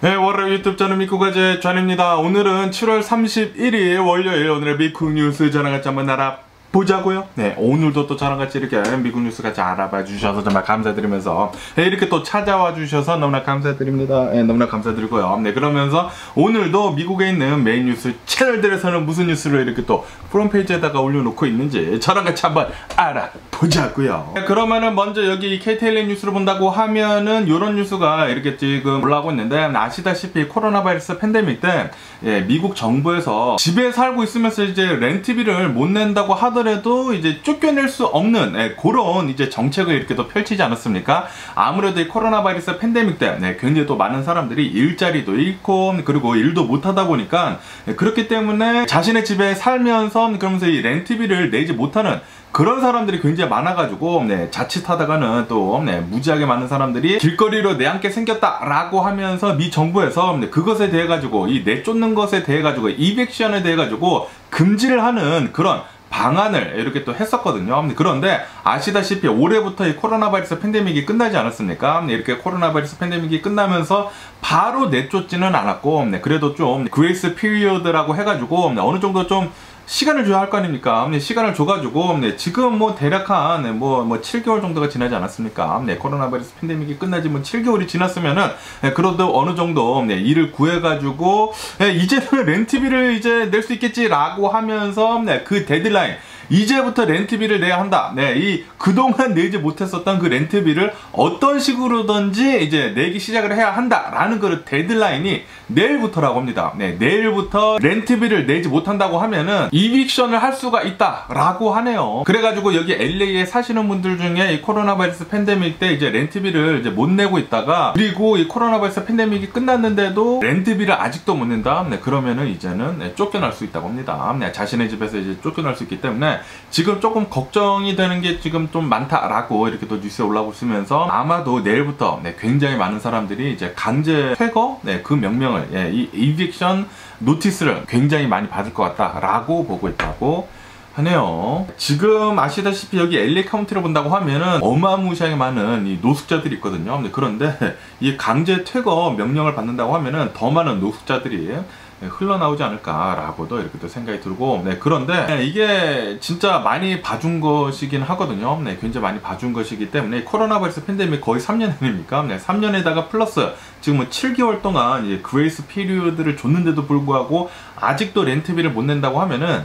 네, 월요일 유튜브 저는 미쿠가제 존입니다. 오늘은 7월 31일 월요일 오늘의 미쿠 뉴스 저랑 같이 한번 알아보자고요. 네, 오늘도 또 저랑 같이 이렇게 미쿠 뉴스 같이 알아봐 주셔서 정말 감사드리면서 네, 이렇게 또 찾아와 주셔서 너무나 감사드립니다. 네, 너무나 감사드리고요. 네, 그러면서 오늘도 미국에 있는 메인 뉴스 채널들에서는 무슨 뉴스를 이렇게 또 프론페이지에다가 올려놓고 있는지 저랑 같이 한번 알아보자고요. 네, 그러면은 먼저 여기 KTLA 뉴스를 본다고 하면은 요런 뉴스가 이렇게 지금 올라오고 있는데, 아시다시피 코로나 바이러스 팬데믹 때 미국 정부에서 집에 살고 있으면서 이제 렌트비를 못 낸다고 하더라도 이제 쫓겨낼 수 없는 그런 이제 정책을 이렇게 또 펼치지 않았습니까? 아무래도 이 코로나 바이러스 팬데믹 때 굉장히 또 많은 사람들이 일자리도 잃고 그리고 일도 못 하다 보니까 그렇기 때문에 자신의 집에 살면서 그러면서 이 렌트비를 내지 못하는 그런 사람들이 굉장히 많아가지고 자칫하다가는 또 무지하게 많은 사람들이 길거리로 내앉게 생겼다라고 하면서 미 정부에서 그것에 대해 가지고 이 내쫓는 것에 대해 가지고 이벡션에 대해 가지고 금지를 하는 그런 방안을 이렇게 또 했었거든요. 그런데 아시다시피 올해부터 이 코로나 바이러스 팬데믹이 끝나지 않았습니까? 이렇게 코로나 바이러스 팬데믹이 끝나면서 바로 내쫓지는 않았고, 그래도 좀 그레이스 피리어드라고 해가지고 어느 정도 좀 시간을 줘야 할 거 아닙니까? 시간을 줘가지고 지금 뭐 대략 한 뭐 7개월 정도가 지나지 않았습니까? 코로나 바이러스 팬데믹이 끝나지 뭐 7개월이 지났으면은 그래도 어느 정도 일을 구해가지고 이제는 렌트비를 이제 낼 수 있겠지라고 하면서 그 데드라인, 이제부터 렌트비를 내야 한다. 이 그동안 내지 못했었던 그 렌트비를 어떤 식으로든지 이제 내기 시작을 해야 한다라는 그 데드라인이 내일부터라고 합니다. 내일부터 렌트비를 내지 못한다고 하면은 이빅션을 할 수가 있다라고 하네요. 그래가지고 여기 LA에 사시는 분들 중에 이 코로나 바이러스 팬데믹 때 이제 렌트비를 이제 못 내고 있다가, 그리고 이 코로나 바이러스 팬데믹이 끝났는데도 렌트비를 아직도 못 낸다. 그러면은 이제는 쫓겨날 수 있다고 합니다. 자신의 집에서 이제 쫓겨날 수 있기 때문에 지금 조금 걱정이 되는 게 지금 좀 많다라고 이렇게 또 뉴스에 올라오고 있으면서 아마도 내일부터 굉장히 많은 사람들이 이제 강제 퇴거 그 명령을 이 이빅션 노티스를 굉장히 많이 받을 것 같다라고 보고 있다고 하네요. 지금 아시다시피 여기 LA 카운티를 본다고 하면은 어마무시하게 많은 이 노숙자들이 있거든요. 그런데 이 강제 퇴거 명령을 받는다고 하면은 더 많은 노숙자들이 흘러나오지 않을까라고도 이렇게 또 생각이 들고, 그런데 이게 진짜 많이 봐준 것이긴 하거든요. 굉장히 많이 봐준 것이기 때문에 코로나 바이러스 팬데믹 거의 3년 아닙니까? 3년에다가 플러스 지금 뭐 7개월 동안 이제 그레이스 피리어드를 줬는데도 불구하고 아직도 렌트비를 못 낸다고 하면은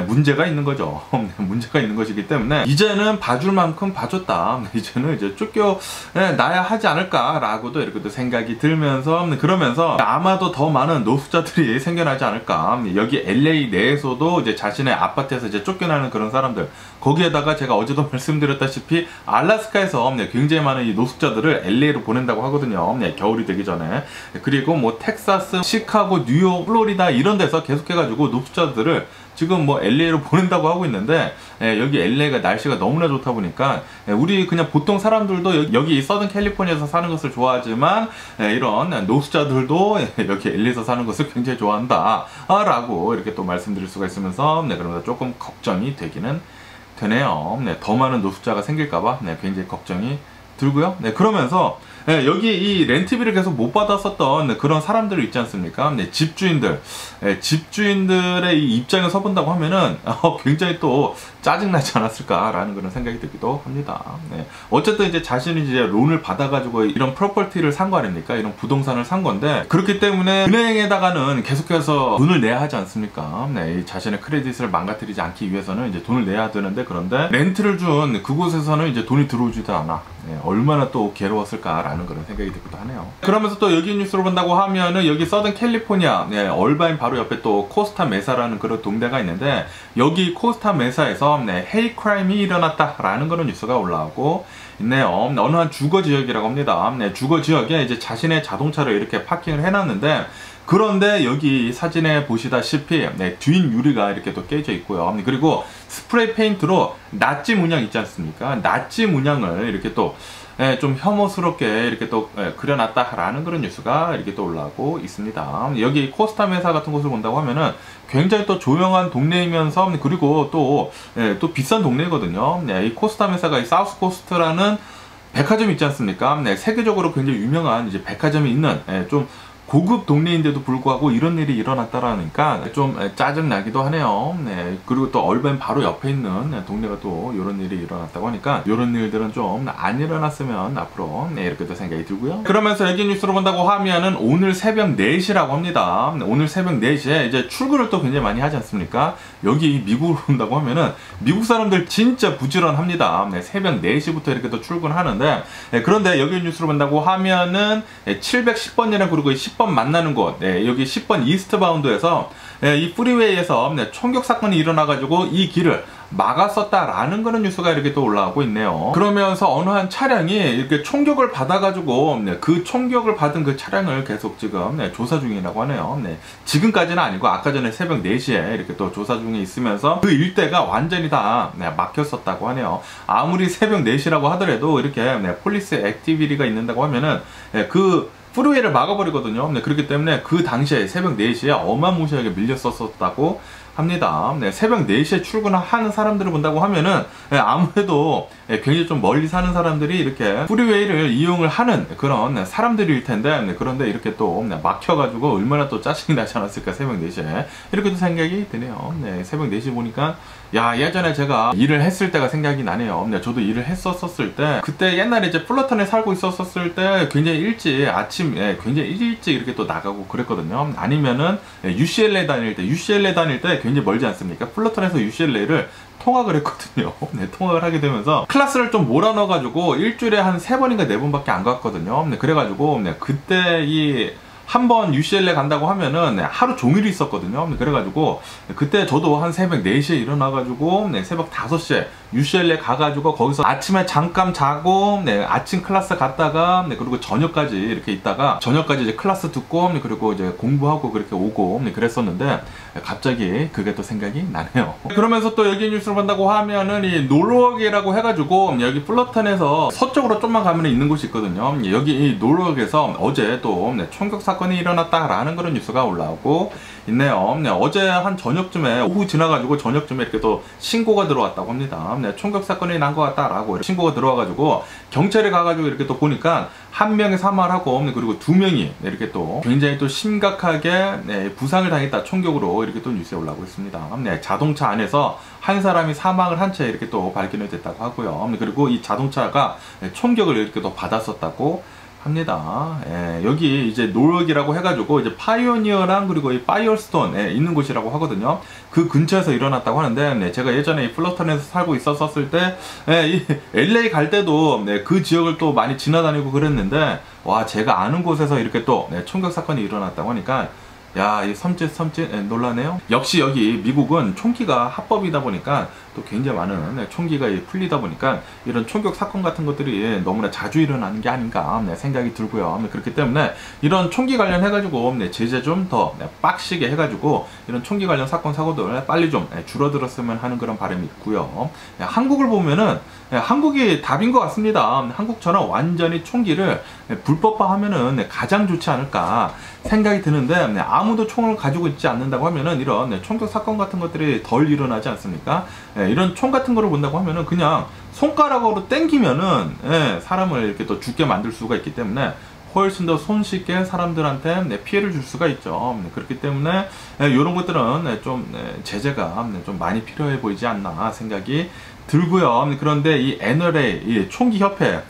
문제가 있는 거죠. 문제가 있는 것이기 때문에 이제는 봐줄 만큼 봐줬다. 이제는 이제 쫓겨나야 하지 않을까라고도 이렇게 또 생각이 들면서, 그러면서 아마도 더 많은 노숙자들이 생겨나지 않을까. 여기 LA 내에서도 이제 자신의 아파트에서 이제 쫓겨나는 그런 사람들, 거기에다가 제가 어제도 말씀드렸다시피 알래스카에서 굉장히 많은 이 노숙자들을 LA로 보낸다고 하거든요. 겨울이 되기 전에. 그리고 뭐 텍사스, 시카고, 뉴욕, 플로리다 이런 데서 계속해가지고 노숙자들을 지금 뭐 LA로 보낸다고 하고 있는데, 여기 LA가 날씨가 너무나 좋다 보니까 우리 그냥 보통 사람들도 여기 서든 캘리포니아에서 사는 것을 좋아하지만 이런 노숙자들도 여기 LA에서 사는 것을 굉장히 좋아한다 라고 이렇게 또 말씀드릴 수가 있으면서 그러면서 조금 걱정이 되기는 되네요. 더 많은 노숙자가 생길까봐 굉장히 걱정이 들고요. 그러면서 여기 이 렌트비를 계속 못 받았었던 그런 사람들 있지 않습니까? 집주인들의 이 입장에 서본다고 하면은 굉장히 또 짜증나지 않았을까라는 그런 생각이 들기도 합니다. 어쨌든 이제 자신이 이제 론을 받아가지고 이런 프로퍼티를 산 거 아닙니까? 이런 부동산을 산 건데, 그렇기 때문에 은행에다가는 계속해서 돈을 내야 하지 않습니까? 자신의 크레딧을 망가뜨리지 않기 위해서는 이제 돈을 내야 되는데, 그런데 렌트를 준 그곳에서는 이제 돈이 들어오지도 않아. 얼마나 또 괴로웠을까라는 그런 생각이 들기도 하네요. 그러면서 또 여기 뉴스를 본다고 하면은 여기 서든 캘리포니아 얼바인 바로 옆에 또 코스타 메사라는 그런 동네가 있는데, 여기 코스타 메사에서 헤이 크라임이 일어났다라는 그런 뉴스가 올라오고 있네요. 어느 한 주거 지역이라고 합니다. 주거 지역에 이제 자신의 자동차를 이렇게 파킹을 해놨는데, 그런데 여기 사진에 보시다시피 뒷 유리가 이렇게 또 깨져 있고요. 그리고 스프레이 페인트로 나치 문양 있지 않습니까? 나치 문양을 이렇게 또 좀 혐오스럽게 이렇게 또 그려놨다라는 그런 뉴스가 이렇게 또 올라오고 있습니다. 여기 코스타 메사 같은 곳을 본다고 하면은 굉장히 또 조용한 동네이면서, 그리고 또 비싼 동네거든요. 이 코스타 메사가 이 사우스 코스트라는 백화점 있지 않습니까? 네, 세계적으로 굉장히 유명한 이제 백화점이 있는 좀 고급 동네인데도 불구하고 이런 일이 일어났다라니까 좀 짜증 나기도 하네요. 네, 그리고 또 얼벤 바로 옆에 있는 동네가 또 이런 일이 일어났다고 하니까 이런 일들은 좀 안 일어났으면 앞으로 이렇게 또 생각이 들고요. 그러면서 여기 뉴스로 본다고 하면은 오늘 새벽 4시라고 합니다. 오늘 새벽 4시에 이제 출근을 또 굉장히 많이 하지 않습니까? 여기 미국으로 온다고 하면은 미국 사람들 진짜 부지런합니다. 네, 새벽 4시부터 이렇게 또 출근하는데 그런데 여기 뉴스로 본다고 하면은 710번이랑 그리고 10번 만나는 곳, 여기 10번 이스트바운드에서 이 프리웨이에서 총격 사건이 일어나가지고 이 길을 막았었다라는 그런 뉴스가 이렇게 또 올라오고 있네요. 그러면서 어느 한 차량이 이렇게 총격을 받아가지고 그 총격을 받은 그 차량을 계속 지금 조사 중이라고 하네요. 지금까지는 아니고 아까 전에 새벽 4시에 이렇게 또 조사 중에 있으면서 그 일대가 완전히 다 막혔었다고 하네요. 아무리 새벽 4시라고 하더라도 이렇게 폴리스 액티비티가 있는다고 하면은 그 프리웨이를 막아버리거든요. 그렇기 때문에 그 당시에 새벽 4시에 어마무시하게 밀렸었다고 합니다. 새벽 4시에 출근하는 사람들을 본다고 하면은 아무래도 굉장히 좀 멀리 사는 사람들이 이렇게 프리웨이를 이용을 하는 그런 사람들일 텐데 그런데 이렇게 또 막혀가지고 얼마나 또 짜증이 나지 않았을까 새벽 4시에 이렇게 또 생각이 드네요. 새벽 4시 보니까 야, 예전에 제가 일을 했을 때가 생각이 나네요. 저도 일을 했었을 때 그때 옛날에 이제 플러턴에 살고 있었을 때 굉장히 일찍 아침에 굉장히 일찍 이렇게 또 나가고 그랬거든요. 아니면은 UCLA 다닐 때 굉장히 멀지 않습니까? 플러턴에서 UCLA를 통학을 했거든요. 통학을 하게 되면서 클래스를 좀 몰아넣어가지고 일주일에 한 3번인가 4번밖에 안 갔거든요. 그래가지고 그때 한 번 UCLA 간다고 하면은 하루 종일 있었거든요. 그래가지고 그때 저도 한 새벽 4시에 일어나가지고 새벽 5시에 UCLA 가가지고 거기서 아침에 잠깐 자고 아침 클래스 갔다가 그리고 저녁까지 이렇게 있다가 저녁까지 이제 클래스 듣고 그리고 이제 공부하고 그렇게 오고 그랬었는데 갑자기 그게 또 생각이 나네요. 그러면서 또 여기 뉴스를 본다고 하면은 이 노르웍이라고 해가지고 여기 플러턴에서 서쪽으로 좀만 가면 있는 곳이 있거든요. 여기 이 노르웍에서 어제 또 총격 사건이 일어났다라는 그런 뉴스가 올라오고 있네요. 어제 한 저녁쯤에 오후 지나가지고 저녁쯤에 이렇게 또 신고가 들어왔다고 합니다. 총격 사건이 난 것 같다라고 신고가 들어와가지고 경찰에 가가지고 이렇게 또 보니까 한 명이 사망을 하고 그리고 2명이 이렇게 또 굉장히 또 심각하게 부상을 당했다 총격으로 이렇게 또 뉴스에 올라오고 있습니다. 자동차 안에서 한 사람이 사망을 한 채 이렇게 또 발견이 됐다고 하고요. 그리고 이 자동차가 총격을 이렇게 또 받았었다고 합니다. 여기 이제 노르웍이라고 해가지고 이제 파이오니어랑 그리고 이 파이어스톤에 있는 곳이라고 하거든요. 그 근처에서 일어났다고 하는데 제가 예전에 이 플러턴에서 살고 있었을 때 이 LA 갈 때도 그 지역을 또 많이 지나다니고 그랬는데 와, 제가 아는 곳에서 이렇게 또 총격 사건이 일어났다고 하니까 야, 이 섬찟 놀라네요. 역시 여기 미국은 총기가 합법이다 보니까 또 굉장히 많은 총기가 풀리다 보니까 이런 총격 사건 같은 것들이 너무나 자주 일어나는 게 아닌가 생각이 들고요. 그렇기 때문에 이런 총기 관련해가지고 제재 좀 더 빡시게 해가지고 이런 총기 관련 사건 사고들 빨리 좀 줄어들었으면 하는 그런 바람이 있고요. 한국을 보면은 한국이 답인 것 같습니다. 한국처럼 완전히 총기를 불법화하면은 가장 좋지 않을까 생각이 드는데 아무도 총을 가지고 있지 않는다고 하면은 이런 총격 사건 같은 것들이 덜 일어나지 않습니까? 이런 총 같은 거를 본다고 하면은 그냥 손가락으로 땡기면은 사람을 이렇게 또 죽게 만들 수가 있기 때문에 훨씬 더 손쉽게 사람들한테 피해를 줄 수가 있죠. 그렇기 때문에 이런 것들은 좀 제재가 좀 많이 필요해 보이지 않나 생각이 들고요. 그런데 이 NRA, 이 총기협회,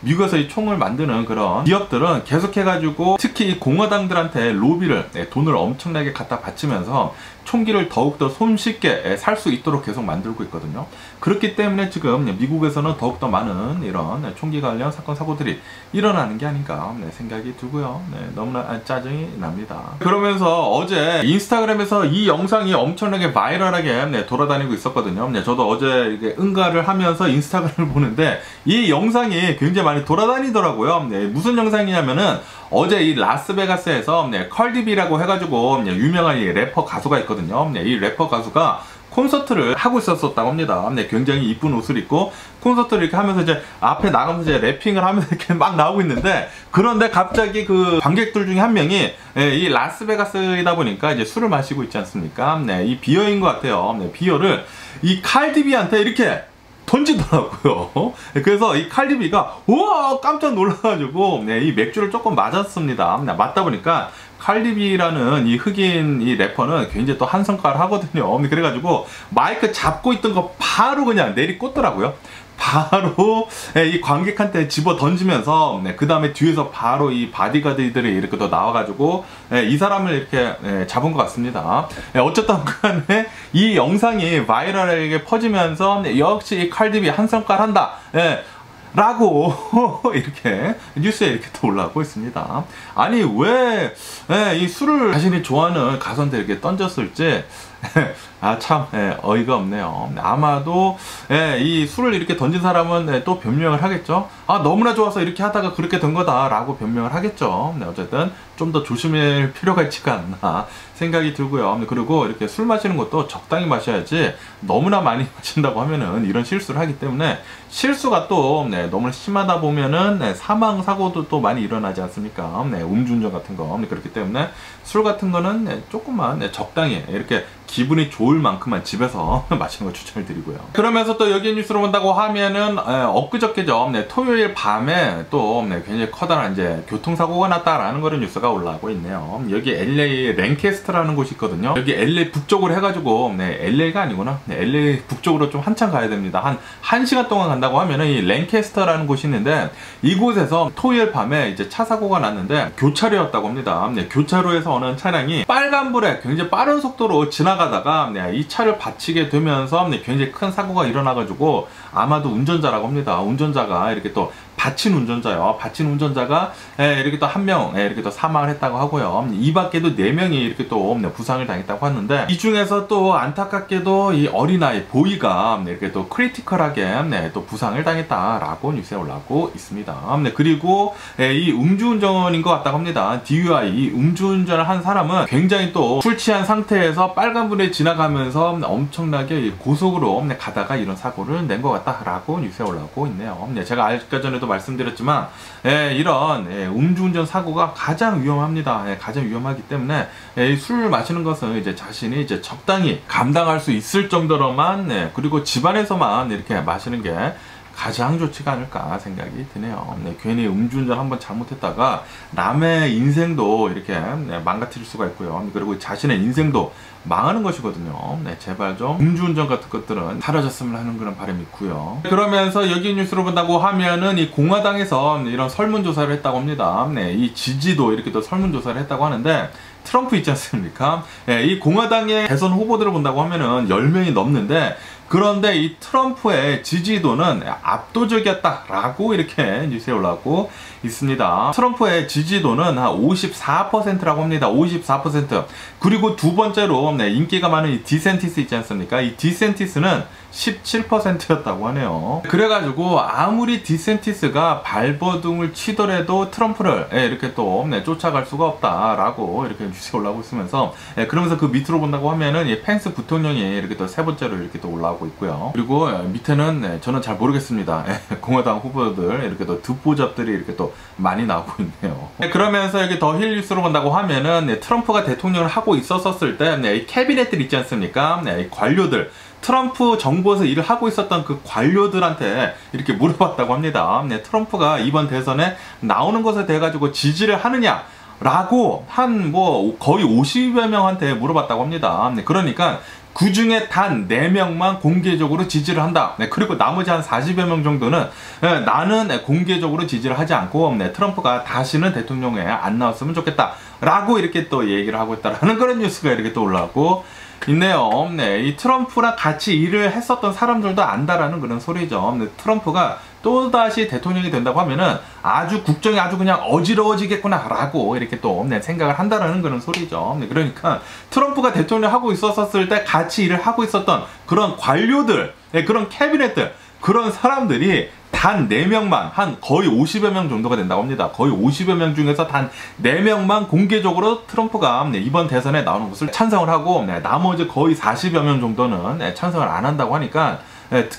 미국에서 이 총을 만드는 그런 기업들은 계속해가지고 특히 공화당들한테 로비를 돈을 엄청나게 갖다 바치면서 총기를 더욱더 손쉽게 살 수 있도록 계속 만들고 있거든요. 그렇기 때문에 지금 미국에서는 더욱더 많은 이런 총기 관련 사건 사고들이 일어나는 게 아닌가 생각이 들고요. 너무나 짜증이 납니다. 그러면서 어제 인스타그램에서 이 영상이 엄청나게 바이럴하게 돌아다니고 있었거든요. 저도 어제 이게 응가를 하면서 인스타그램을 보는데 이 영상이 굉장히 많이 돌아다니더라고요. 무슨 영상이냐면은 어제 이 라스베가스에서 컬디비라고 해가지고 유명한 이 래퍼 가수가 있거든요. 이 래퍼 가수가 콘서트를 하고 있었다고 합니다. 굉장히 이쁜 옷을 입고 콘서트를 이렇게 하면서 이제 앞에 나가면서 이제 래핑을 하면서 이렇게 막 나오고 있는데 그런데 갑자기 그 관객들 중에 한 명이 이 라스베가스이다 보니까 이제 술을 마시고 있지 않습니까? 이 비어인 것 같아요. 비어를 이 칼디비한테 이렇게 던지더라고요. 그래서 이 칼리비가 우와 깜짝 놀라가지고 이 맥주를 조금 맞았습니다. 맞다 보니까 칼리비라는 이 흑인 이 래퍼는 굉장히 또 한 성깔 하거든요. 그래가지고 마이크 잡고 있던 거 바로 그냥 내리꽂더라고요. 바로 이 관객한테 집어 던지면서 그 다음에 뒤에서 바로 이 바디가드들이 이렇게 또 나와가지고 이 사람을 이렇게 잡은 것 같습니다. 어쨌든 간에 이 영상이 바이럴하게 퍼지면서 역시 이 칼디비 한 성깔 한다 라고 이렇게 뉴스에 이렇게 또 올라오고 있습니다. 아니 왜 이 술을 자신이 좋아하는 가수한테 던졌을지 참 어이가 없네요. 아마도 이 술을 이렇게 던진 사람은 또 변명을 하겠죠. 너무나 좋아서 이렇게 하다가 그렇게 된 거다 라고 변명을 하겠죠. 어쨌든 좀 더 조심할 필요가 있지가 않나 생각이 들고요. 그리고 이렇게 술 마시는 것도 적당히 마셔야지 너무나 많이 마신다고 하면은 이런 실수를 하기 때문에 실수가 또 너무 심하다 보면은 사망 사고도 또 많이 일어나지 않습니까? 음주운전 같은 거. 그렇기 때문에 술 같은 거는 조금만 적당히 이렇게 기분이 좋을 만큼만 집에서 마시는 거 추천을 드리고요. 그러면서 또 여기 뉴스를 본다고 하면은 엊그저께죠. 토요일 밤에 또 굉장히 커다란 이제 교통사고가 났다라는 그런 뉴스가 올라오고 있네요. 여기 LA 랭캐스터라는 곳이 있거든요. 여기 LA 북쪽으로 해가지고 LA가 아니구나. LA 북쪽으로 좀 한참 가야 됩니다. 한 1시간 동안 간다고 하면은 이 랭캐스터라는 곳이 있는데 이곳에서 토요일 밤에 이제 차 사고가 났는데 교차로였다고 합니다. 교차로에서 오는 차량이 빨간불에 굉장히 빠른 속도로 지나가다가 이 차를 받치게 되면서 굉장히 큰 사고가 일어나가지고 아마도 운전자라고 합니다. 운전자가 이렇게 또 받친 운전자요. 받친 운전자가 이렇게 또 한 명 이렇게 또 사망을 했다고 하고요. 이 밖에도 4명이 이렇게 또 부상을 당했다고 하는데 이 중에서 또 안타깝게도 이 어린아이 보이가 이렇게 또 크리티컬하게 또 부상을 당했다라고 뉴스에 올라오고 있습니다. 그리고 이 음주운전인 것 같다고 합니다. DUI 이 음주운전을 한 사람은 굉장히 또 술 취한 상태에서 빨간불에 지나가면서 엄청나게 고속으로 가다가 이런 사고를 낸 것 같다라고 뉴스에 올라오고 있네요. 제가 아까 전에도 말씀드렸지만 이런 음주운전 사고가 가장 위험합니다. 가장 위험하기 때문에 술 마시는 것은 이제 자신이 이제 적당히 감당할 수 있을 정도로만 그리고 집안에서만 이렇게 마시는 게 가장 좋지가 않을까 생각이 드네요. 괜히 음주운전 한번 잘못했다가 남의 인생도 이렇게 망가뜨릴 수가 있고요. 그리고 자신의 인생도 망하는 것이거든요. 제발 좀 음주운전 같은 것들은 사라졌으면 하는 그런 바람이 있고요. 그러면서 여기 뉴스를 본다고 하면은 이 공화당에서 이런 설문조사를 했다고 합니다. 이 지지도 이렇게 또 설문조사를 했다고 하는데 트럼프 있지 않습니까? 이 공화당의 대선 후보들을 본다고 하면은 10명이 넘는데 그런데 이 트럼프의 지지도는 압도적이었다라고 이렇게 뉴스에 올라오고 있습니다. 트럼프의 지지도는 한 54%라고 합니다. 54%. 그리고 두 번째로 인기가 많은 이 디센티스 있지 않습니까? 이 디센티스는 17%였다고 하네요. 그래가지고 아무리 디센티스가 발버둥을 치더라도 트럼프를 이렇게 또 쫓아갈 수가 없다라고 이렇게 뉴스에 올라오고 있으면서 그러면서 그 밑으로 본다고 하면은 이 펜스 부통령이 이렇게 또 세 번째로 이렇게 또 올라오고 있고요. 그리고 밑에는 저는 잘 모르겠습니다. 공화당 후보들 이렇게 또 듣보잡들이 이렇게 또 많이 나오고 있네요. 그러면서 여기 더 힐 뉴스로 본다고 하면은 트럼프가 대통령을 하고 있었을 때 이 캐비넷들 있지 않습니까? 이 관료들 트럼프 정부에서 일을 하고 있었던 그 관료들한테 이렇게 물어봤다고 합니다. 트럼프가 이번 대선에 나오는 것에 대해 가지고 지지를 하느냐 라고 한 거의 50여 명한테 물어봤다고 합니다. 그러니까 그 중에 단 4명만 공개적으로 지지를 한다. 그리고 나머지 한 40여 명 정도는 나는 공개적으로 지지를 하지 않고 트럼프가 다시는 대통령에 안 나왔으면 좋겠다 라고 이렇게 또 얘기를 하고 있다라는 그런 뉴스가 이렇게 또 올라오고 있네요. 이 트럼프랑 같이 일을 했었던 사람들도 안다라는 그런 소리죠. 트럼프가 또다시 대통령이 된다고 하면은 아주 국정이 아주 그냥 어지러워지겠구나 라고 이렇게 또 생각을 한다라는 그런 소리죠. 그러니까 트럼프가 대통령 하고 있었을 때 같이 일을 하고 있었던 그런 관료들, 그런 캐비넷들, 그런 사람들이 단 4명만 한 거의 50여 명 정도가 된다고 합니다. 거의 50여 명 중에서 단 4명만 공개적으로 트럼프가 이번 대선에 나오는 것을 찬성을 하고 나머지 거의 40여 명 정도는 찬성을 안 한다고 하니까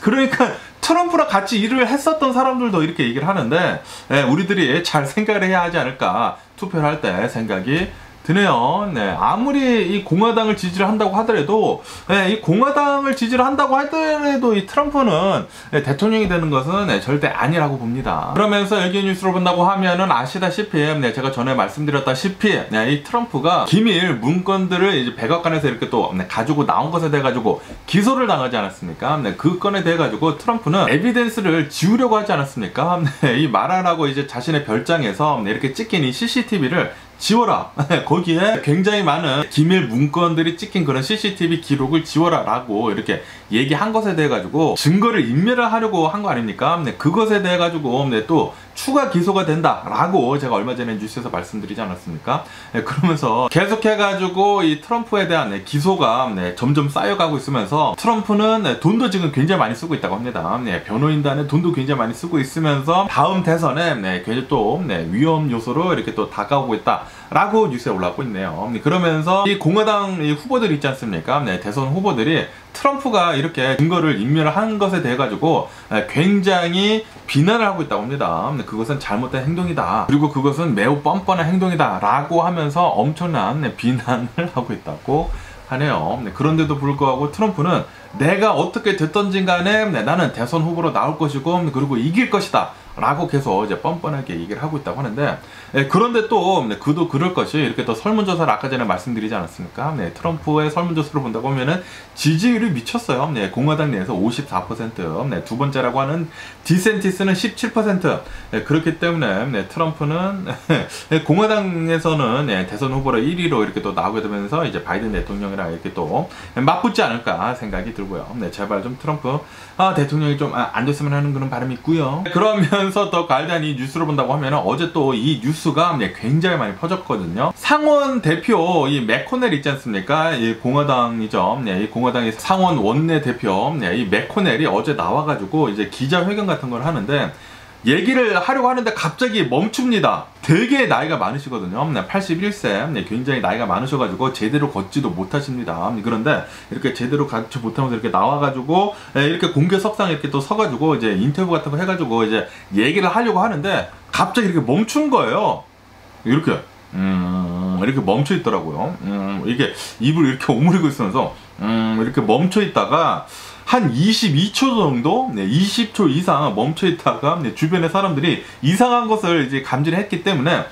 그러니까 트럼프랑 같이 일을 했었던 사람들도 이렇게 얘기를 하는데 우리들이 잘 생각을 해야 하지 않을까 투표를 할 때 생각이 드네요. 네, 아무리 이 공화당을 지지를 한다고 하더라도, 이 공화당을 지지를 한다고 하더라도 이 트럼프는 대통령이 되는 것은 절대 아니라고 봅니다. 그러면서 LG 뉴스로 본다고 하면은 아시다시피, 제가 전에 말씀드렸다시피, 이 트럼프가 기밀 문건들을 이제 백악관에서 이렇게 또 가지고 나온 것에 대해 가지고 기소를 당하지 않았습니까? 그 건에 대해 가지고 트럼프는 에비던스를 지우려고 하지 않았습니까? 이 말하라고 이제 자신의 별장에서 이렇게 찍힌 이 CCTV를 지워라. 거기에 굉장히 많은 기밀 문건들이 찍힌 그런 CCTV 기록을 지워라 라고 이렇게 얘기한 것에 대해 가지고 증거를 인멸을 하려고 한 거 아닙니까? 그것에 대해 가지고 또 추가 기소가 된다 라고 제가 얼마 전에 뉴스에서 말씀드리지 않았습니까? 그러면서 계속해 가지고 이 트럼프에 대한 기소가 점점 쌓여가고 있으면서 트럼프는 돈도 지금 굉장히 많이 쓰고 있다고 합니다. 변호인단에 돈도 굉장히 많이 쓰고 있으면서 다음 대선에 굉장히 또 위험 요소로 이렇게 또 다가오고 있다 라고 뉴스에 올라오고 있네요. 그러면서 이 공화당 후보들이 있지 않습니까? 대선 후보들이 트럼프가 이렇게 증거를 인멸한 것에 대해 가지고 굉장히 비난을 하고 있다고 합니다. 그것은 잘못된 행동이다. 그리고 그것은 매우 뻔뻔한 행동이다. 라고 하면서 엄청난 비난을 하고 있다고 하네요. 그런데도 불구하고 트럼프는 내가 어떻게 됐던지 간에 나는 대선 후보로 나올 것이고 그리고 이길 것이다. 라고 계속 이제 뻔뻔하게 얘기를 하고 있다고 하는데, 그런데 또 그도 그럴 것이 이렇게 또 설문조사를 아까 전에 말씀드리지 않았습니까? 트럼프의 설문조사를 본다고 하면은 지지율이 미쳤어요. 공화당 내에서 54%, 두 번째라고 하는 디센티스는 17%. 그렇기 때문에 트럼프는 공화당에서는 대선 후보로 1위로 이렇게 또 나오게 되면서 이제 바이든 대통령이랑 이렇게 또 맞붙지 않을까 생각이 들고요. 제발 좀 트럼프 대통령이 좀 안 됐으면 하는 그런 바람이 있고요. 그러면서 더 가을단 이 뉴스를 본다고 하면 어제 또 이 뉴스가 굉장히 많이 퍼졌거든요. 상원 대표 이 맥코넬 있지 않습니까? 이 공화당이죠. 이 공화당의 상원 원내 대표 이 맥코넬이 어제 나와가지고 이제 기자회견 같은 걸 하는데 얘기를 하려고 하는데 갑자기 멈춥니다. 되게 나이가 많으시거든요. 81세. 굉장히 나이가 많으셔가지고 제대로 걷지도 못하십니다. 그런데 이렇게 제대로 걷지 못하면서 이렇게 나와가지고 이렇게 공개석상에 이렇게 또 서가지고 이제 인터뷰 같은 거 해가지고 이제 얘기를 하려고 하는데 갑자기 이렇게 멈춘 거예요. 이렇게 멈춰 있더라고요. 이게 입을 이렇게 오므리고 있으면서 이렇게 멈춰 있다가 한 22초 정도, 20초 이상 멈춰 있다가 주변의 사람들이 이상한 것을 이제 감지를 했기 때문에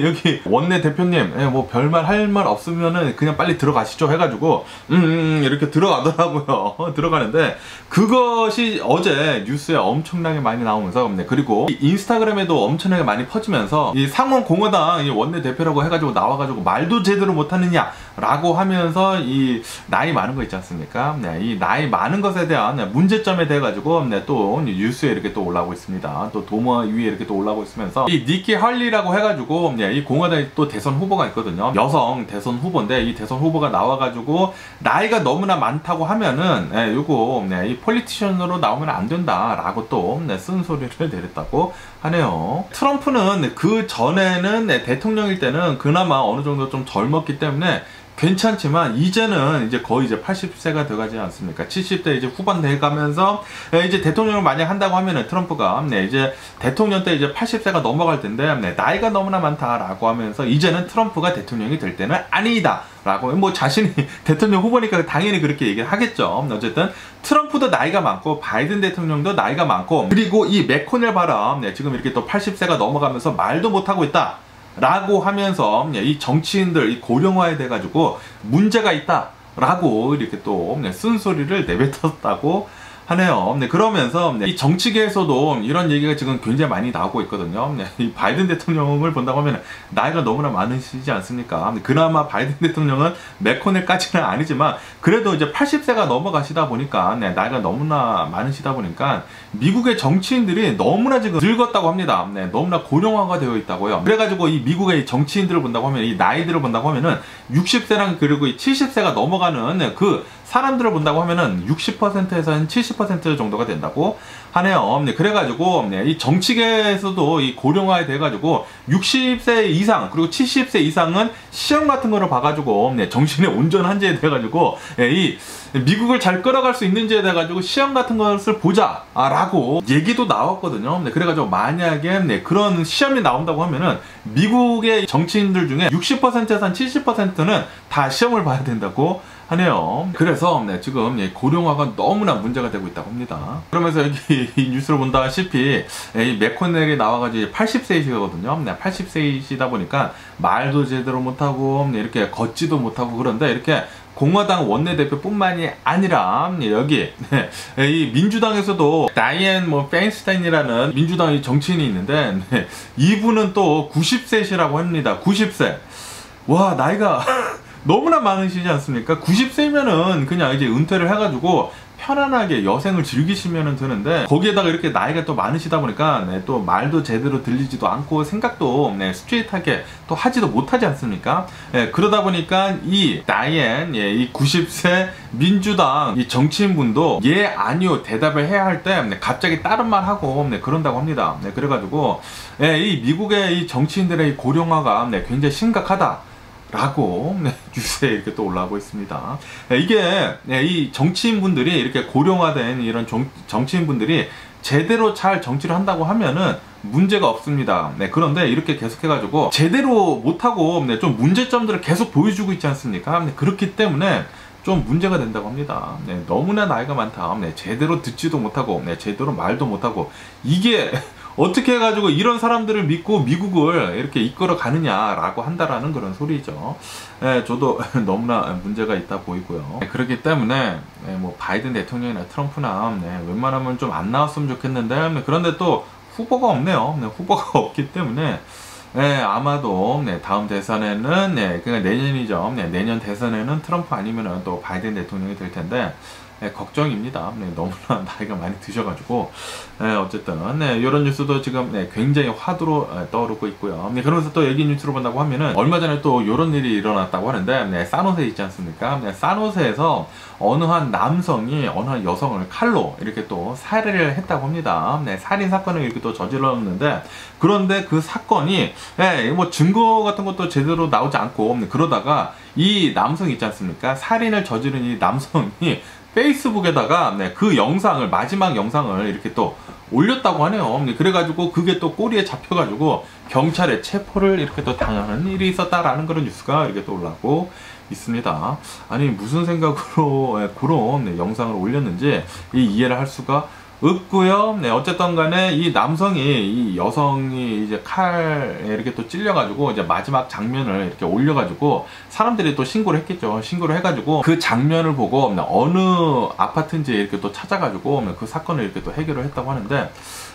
여기 원내 대표님, 뭐 별말 할 말 없으면은 그냥 빨리 들어가시죠 해가지고 이렇게 들어가더라고요. 들어가는데 그것이 어제 뉴스에 엄청나게 많이 나오면서 그리고 인스타그램에도 엄청나게 많이 퍼지면서 이 상원 공화당 원내 대표라고 해가지고 나와가지고 말도 제대로 못하느냐 라고 하면서 이 나이 많은 거 있지 않습니까? 이 나이 많은 것에 대한 문제점에 대해 가지고 또 뉴스에 이렇게 또 올라오고 있습니다. 또 도마 위에 이렇게 또 올라오고 있으면서 이 니키 할리라고 해가지고 이 공화당에 또 대선 후보가 있거든요. 여성 대선 후보인데 이 대선 후보가 나와가지고 나이가 너무나 많다고 하면은 요거 이 폴리티션으로 나오면 안 된다라고 또 쓴소리를 내렸다고 하네요. 트럼프는 그 전에는 대통령일 때는 그나마 어느 정도 좀 젊었기 때문에 괜찮지만 이제는 이제 거의 이제 80세가 돼가지 않습니까? 70대 이제 후반 돼가면서 이제 대통령을 만약 한다고 하면은 트럼프가 이제 대통령 때 이제 80세가 넘어갈 텐데 나이가 너무나 많다라고 하면서 이제는 트럼프가 대통령이 될 때는 아니다 라고 뭐 자신이 대통령 후보니까 당연히 그렇게 얘기를 하겠죠. 어쨌든 트럼프도 나이가 많고 바이든 대통령도 나이가 많고 그리고 이 맥코넬 봐라 지금 이렇게 또 80세가 넘어가면서 말도 못하고 있다 라고 하면서 이 정치인들 이 고령화에 대해 가지고 문제가 있다 라고 이렇게 또 쓴소리를 내뱉었다고 하네요. 그러면서 이 정치계에서도 이런 얘기가 지금 굉장히 많이 나오고 있거든요. 이 바이든 대통령을 본다고 하면 나이가 너무나 많으시지 않습니까? 그나마 바이든 대통령은 맥코넬까지는 아니지만 그래도 이제 80세가 넘어가시다 보니까 나이가 너무나 많으시다 보니까 미국의 정치인들이 너무나 지금 늙었다고 합니다. 너무나 고령화가 되어 있다고요. 그래가지고 이 미국의 정치인들을 본다고 하면 이 나이들을 본다고 하면은 60세랑 그리고 70세가 넘어가는 그 사람들을 본다고 하면은 60%에서 한 70% 정도가 된다고 하네요. 그래가지고 이 정치계에서도 이 고령화에 돼가지고 60세 이상 그리고 70세 이상은 시험 같은 거를 봐가지고 정신의 온전한지에 돼가지고 이 미국을 잘 끌어갈 수 있는지에 돼가지고 시험 같은 것을 보자라고 얘기도 나왔거든요. 그래가지고 만약에 그런 시험이 나온다고 하면은 미국의 정치인들 중에 60%에서 한 70%는 다 시험을 봐야 된다고 하네요. 그래서 지금 고령화가 너무나 문제가 되고 있다고 합니다. 그러면서 여기 이 뉴스를 본다시피 이 맥코넬이 나와가지고 80세이시거든요. 80세이시다 보니까 말도 제대로 못하고 이렇게 걷지도 못하고 그런데 이렇게 공화당 원내대표뿐만이 아니라 여기 이 민주당에서도 다이앤 페인스타인이라는 민주당 정치인이 있는데 이분은 또 90세시라고 합니다. 90세. 와, 나이가 너무나 많으시지 않습니까? 90세면은 그냥 이제 은퇴를 해가지고 편안하게 여생을 즐기시면 되는데 거기에다가 이렇게 나이가 또 많으시다 보니까 또 말도 제대로 들리지도 않고 생각도 스트레이트하게 또 하지도 못하지 않습니까? 그러다 보니까 이 다이앤 이 90세 민주당 이 정치인분도 예 아니요 대답을 해야 할 때 갑자기 다른 말 하고 그런다고 합니다. 그래가지고 이 미국의 이 정치인들의 이 고령화가 굉장히 심각하다 라고 뉴스에 이렇게 또 올라오고 있습니다. 이게 이 정치인분들이 이렇게 고령화된 이런 정치인분들이 제대로 잘 정치를 한다고 하면은 문제가 없습니다. 그런데 이렇게 계속해가지고 제대로 못하고 좀 문제점들을 계속 보여주고 있지 않습니까? 그렇기 때문에 좀 문제가 된다고 합니다. 너무나 나이가 많다. 제대로 듣지도 못하고 제대로 말도 못하고 이게 어떻게 해가지고 이런 사람들을 믿고 미국을 이렇게 이끌어 가느냐라고 한다라는 그런 소리죠. 저도 너무나 문제가 있다 보이고요. 그렇기 때문에 바이든 대통령이나 트럼프나 웬만하면 좀 안 나왔으면 좋겠는데 그런데 또 후보가 없네요. 후보가 없기 때문에 아마도 다음 대선에는 그러니까 내년이죠. 내년 대선에는 트럼프 아니면은 또 바이든 대통령이 될 텐데 걱정입니다. 너무나 나이가 많이 드셔가지고 어쨌든 이런 뉴스도 지금 굉장히 화두로 떠오르고 있고요. 그러면서 또 여기 뉴스로 본다고 하면은 얼마 전에 또 이런 일이 일어났다고 하는데 사노세 있지 않습니까? 사노세에서 어느 한 남성이 어느 한 여성을 칼로 이렇게 또 살해를 했다고 합니다. 살인 사건을 이렇게 또 저질렀는데 그런데 그 사건이 뭐 증거 같은 것도 제대로 나오지 않고 그러다가 이 남성 있지 않습니까? 살인을 저지른 이 남성이 페이스북에다가 그 영상을 마지막 영상을 이렇게 또 올렸다고 하네요. 그래가지고 그게 또 꼬리에 잡혀가지고 경찰에 체포를 이렇게 또 당하는 일이 있었다라는 그런 뉴스가 이렇게 또 올라오고 있습니다. 아니 무슨 생각으로 그런 영상을 올렸는지 이해를 할 수가 없고요. 어쨌든 간에 이 남성이 이 여성이 이제 칼에 이렇게 또 찔려가지고 이제 마지막 장면을 이렇게 올려가지고 사람들이 또 신고를 했겠죠. 신고를 해가지고 그 장면을 보고 어느 아파트인지 이렇게 또 찾아가지고 그 사건을 이렇게 또 해결을 했다고 하는데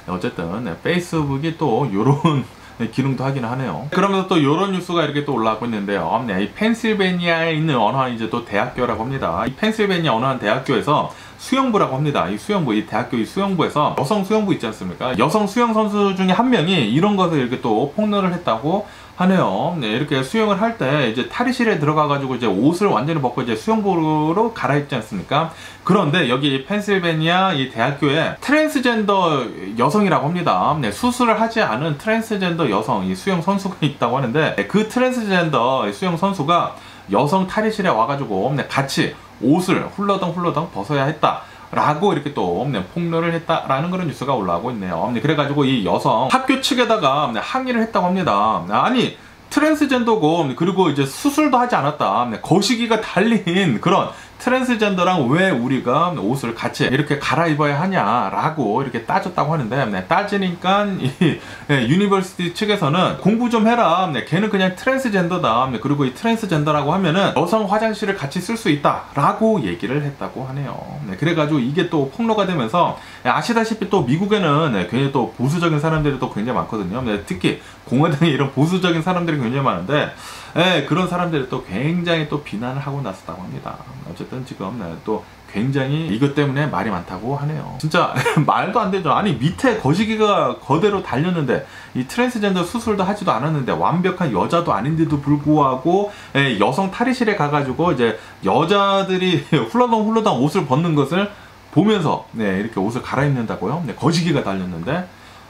어쨌든 페이스북이 또 요런 기능도 하긴 하네요. 그러면서 또 이런 뉴스가 이렇게 또 올라오고 있는데요. 이 펜실베니아에 있는 어느 한 이제 또 대학교라고 합니다. 이 펜실베니아 어느 한 대학교에서 수영부라고 합니다. 이 수영부, 이 대학교 이 수영부에서 여성 수영부 있지 않습니까? 여성 수영 선수 중에 한 명이 이런 것을 이렇게 또 폭로를 했다고 하네요. 이렇게 수영을 할 때 이제 탈의실에 들어가가지고 이제 옷을 완전히 벗고 이제 수영복으로 갈아입지 않습니까? 그런데 여기 펜실베니아 이 대학교에 트랜스젠더 여성이라고 합니다. 수술을 하지 않은 트랜스젠더 여성, 이 수영 선수가 있다고 하는데 그 트랜스젠더 수영 선수가 여성 탈의실에 와가지고 같이 옷을 훌러덩 벗어야 했다. 라고 이렇게 또 폭로를 했다라는 그런 뉴스가 올라오고 있네요. 그래가지고 이 여성 학교 측에다가 항의를 했다고 합니다. 아니 트랜스젠더고 그리고 이제 수술도 하지 않았다. 거시기가 달린 그런 트랜스젠더랑 왜 우리가 옷을 같이 이렇게 갈아입어야 하냐라고 이렇게 따졌다고 하는데 따지니까 이 유니버시티 측에서는 공부 좀 해라. 걔는 그냥 트랜스젠더다. 그리고 이 트랜스젠더라고 하면은 여성 화장실을 같이 쓸 수 있다라고 얘기를 했다고 하네요. 그래가지고 이게 또 폭로가 되면서 아시다시피 또 미국에는 굉장히 또 보수적인 사람들이 또 굉장히 많거든요. 특히 공화당에 이런 보수적인 사람들이 굉장히 많은데 그런 사람들이 또 굉장히 또 비난을 하고 났었다고 합니다. 어쨌든 지금 또 굉장히 이것 때문에 말이 많다고 하네요. 진짜 말도 안 되죠. 아니 밑에 거시기가 거대로 달렸는데 이 트랜스젠더 수술도 하지도 않았는데 완벽한 여자도 아닌데도 불구하고 여성 탈의실에 가가지고 이제 여자들이 훌러덩 옷을 벗는 것을 보면서 이렇게 옷을 갈아입는다고요? 거시기가 달렸는데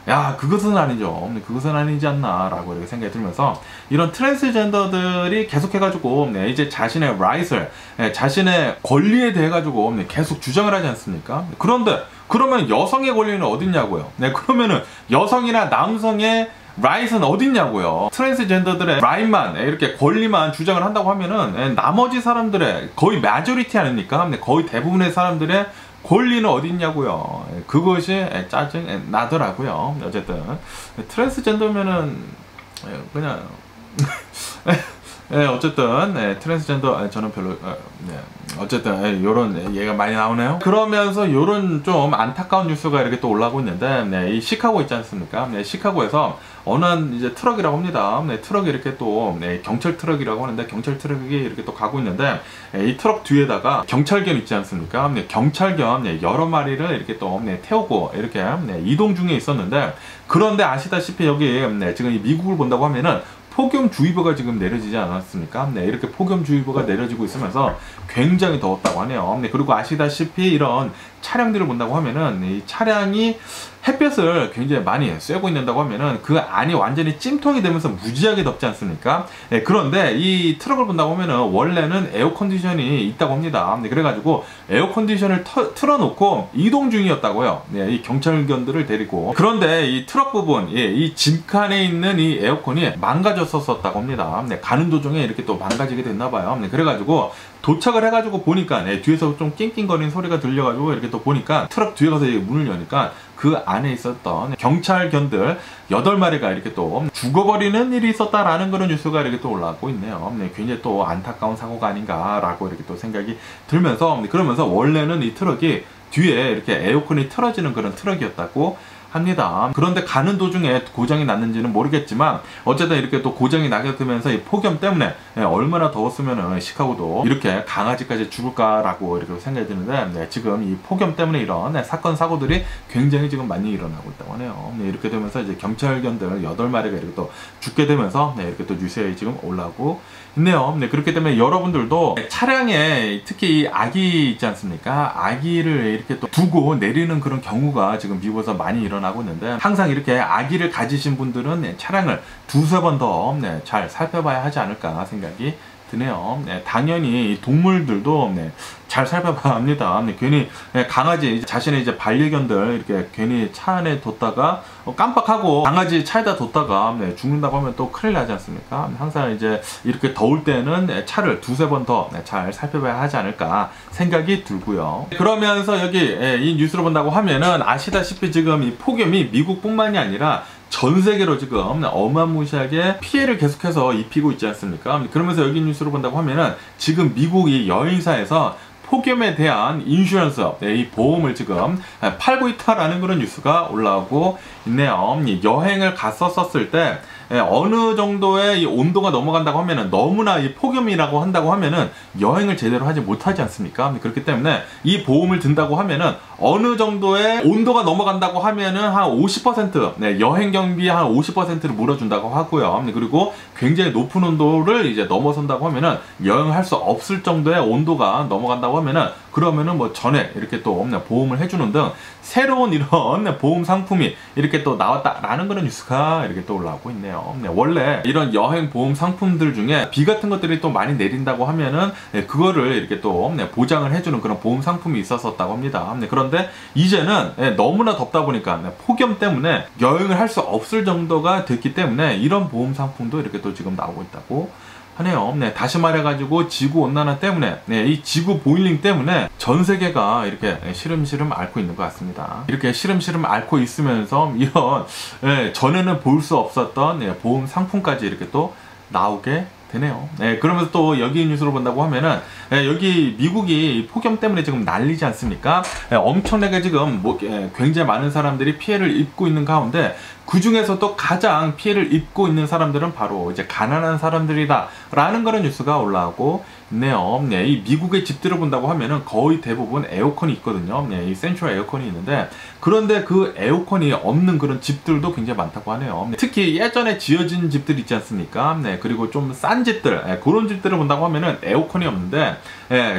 야 그것은 아니죠. 그것은 아니지 않나 라고 이렇게 생각이 들면서 이런 트랜스젠더들이 계속해가지고 이제 자신의 라이트를 자신의 권리에 대해 가지고 계속 주장을 하지 않습니까? 그런데 그러면 여성의 권리는 어딨냐고요? 그러면은 여성이나 남성의 라이트는 어딨냐고요? 트랜스젠더들의 라이트만 이렇게 권리만 주장을 한다고 하면은 나머지 사람들의 거의 마조리티 아닙니까? 거의 대부분의 사람들의 권리는 어디 있냐고요. 그것이 짜증 나더라고요. 어쨌든 트랜스젠더면은 그냥 어쨌든 트랜스젠더 저는 별로 어쨌든 요런 얘기가 많이 나오네요. 그러면서 요런 좀 안타까운 뉴스가 이렇게 또 올라오고 있는데 이 시카고 있지 않습니까? 시카고에서 어느 한 이제 트럭이라고 합니다. 트럭이 이렇게 또 경찰 트럭이라고 하는데 경찰 트럭이 이렇게 또 가고 있는데 이 트럭 뒤에다가 경찰견 있지 않습니까? 경찰견 여러 마리를 이렇게 또 태우고 이렇게 이동 중에 있었는데 그런데 아시다시피 여기 지금 이 미국을 본다고 하면은 폭염주의보가 지금 내려지지 않았습니까? 이렇게 폭염주의보가 내려지고 있으면서 굉장히 더웠다고 하네요. 그리고 아시다시피 이런 차량들을 본다고 하면은 이 차량이 햇볕을 굉장히 많이 쐬고 있는다고 하면은 그 안이 완전히 찜통이 되면서 무지하게 덥지 않습니까? 그런데 이 트럭을 본다고 하면은 원래는 에어컨디션이 있다고 합니다. 그래가지고 에어컨디션을 틀어놓고 이동 중이었다고요. 이 경찰견들을 데리고. 그런데 이 트럭 부분, 이 짐칸에 있는 이 에어컨이 망가졌었다고 합니다. 가는 도중에 이렇게 또 망가지게 됐나봐요. 그래가지고 도착을 해가지고 보니까 뒤에서 좀 낑낑거리는 소리가 들려가지고 이렇게 또 보니까 트럭 뒤에 가서 문을 여니까 그 안에 있었던 경찰견들 8마리가 이렇게 또 죽어버리는 일이 있었다라는 그런 뉴스가 이렇게 또 올라오고 있네요. 굉장히 또 안타까운 사고가 아닌가라고 이렇게 또 생각이 들면서 그러면서 원래는 이 트럭이 뒤에 이렇게 에어컨이 틀어지는 그런 트럭이었다고 합니다. 그런데 가는 도중에 고장이 났는지는 모르겠지만 어쨌든 이렇게 또 고장이 나게 되면서 이 폭염 때문에 얼마나 더웠으면 시카고도 이렇게 강아지까지 죽을까라고 이렇게 생각이 드는데 지금 이 폭염 때문에 이런 사건 사고들이 굉장히 지금 많이 일어나고 있다고 하네요. 이렇게 되면서 이제 경찰견들 8마리가 이렇게 또 죽게 되면서 이렇게 또 뉴스에 지금 올라오고 있네요. 그렇기 때문에 여러분들도 차량에 특히 아기 있지 않습니까? 아기를 이렇게 또 두고 내리는 그런 경우가 지금 미국에서 많이 일어나고 있는데 항상 이렇게 아기를 가지신 분들은 차량을 두세 번 더 잘 살펴봐야 하지 않을까 생각이 드네요. 당연히 동물들도 잘 살펴봐야 합니다. 괜히 강아지 자신의 이제 반려견들 이렇게 괜히 차 안에 뒀다가 깜빡하고 강아지 차에다 뒀다가 죽는다고 하면 또 큰일 나지 않습니까? 항상 이제 이렇게 더울 때는 차를 두세 번 더 잘 살펴봐야 하지 않을까 생각이 들고요. 그러면서 여기 이 뉴스를 본다고 하면은 아시다시피 지금 이 폭염이 미국뿐만이 아니라 전 세계로 지금 어마무시하게 피해를 계속해서 입히고 있지 않습니까? 그러면서 여기 뉴스를 본다고 하면은 지금 미국이 여행사에서 폭염에 대한 인슈런스, 이 보험을 지금 팔고 있다라는 그런 뉴스가 올라오고 있네요. 여행을 갔었을 때 어느 정도의 이 온도가 넘어간다고 하면은 너무나 이 폭염이라고 한다고 하면은 여행을 제대로 하지 못하지 않습니까? 그렇기 때문에 이 보험을 든다고 하면은 어느 정도의 온도가 넘어간다고 하면은 한 50% 여행 경비 한 50%를 물어준다고 하고요. 그리고 굉장히 높은 온도를 이제 넘어선다고 하면은 여행할 수 없을 정도의 온도가 넘어간다고 하면은 그러면은 뭐 전에 이렇게 또 보험을 해주는 등 새로운 이런 보험 상품이 이렇게 또 나왔다라는 그런 뉴스가 이렇게 또 올라오고 있네요. 원래 이런 여행 보험 상품들 중에 비 같은 것들이 또 많이 내린다고 하면은 그거를 이렇게 또 보장을 해주는 그런 보험 상품이 있었다고 합니다. 그런데 이제는 너무나 덥다 보니까 폭염 때문에 여행을 할 수 없을 정도가 됐기 때문에 이런 보험 상품도 이렇게 또 지금 나오고 있다고 하네요. 다시 말해가지고 지구온난화 때문에 이 지구 보일링 때문에 전 세계가 이렇게 시름시름 앓고 있는 것 같습니다. 이렇게 시름시름 앓고 있으면서 이런 전에는 볼 수 없었던 보험 상품까지 이렇게 또 나오게 되네요. 그러면서 또 여기 뉴스를 본다고 하면은 여기 미국이 폭염 때문에 지금 난리지 않습니까? 엄청나게 지금 굉장히 많은 사람들이 피해를 입고 있는 가운데 그 중에서도 가장 피해를 입고 있는 사람들은 바로 이제 가난한 사람들이다 라는 그런 뉴스가 올라오고 있네요. 네, 이 미국의 집들을 본다고 하면은 거의 대부분 에어컨이 있거든요. 네, 이 센트럴 에어컨이 있는데, 그런데 그 에어컨이 없는 그런 집들도 굉장히 많다고 하네요. 네, 특히 예전에 지어진 집들 있지 않습니까? 네, 그리고 좀 싼 집들, 그런 집들을 본다고 하면은 에어컨이 없는데,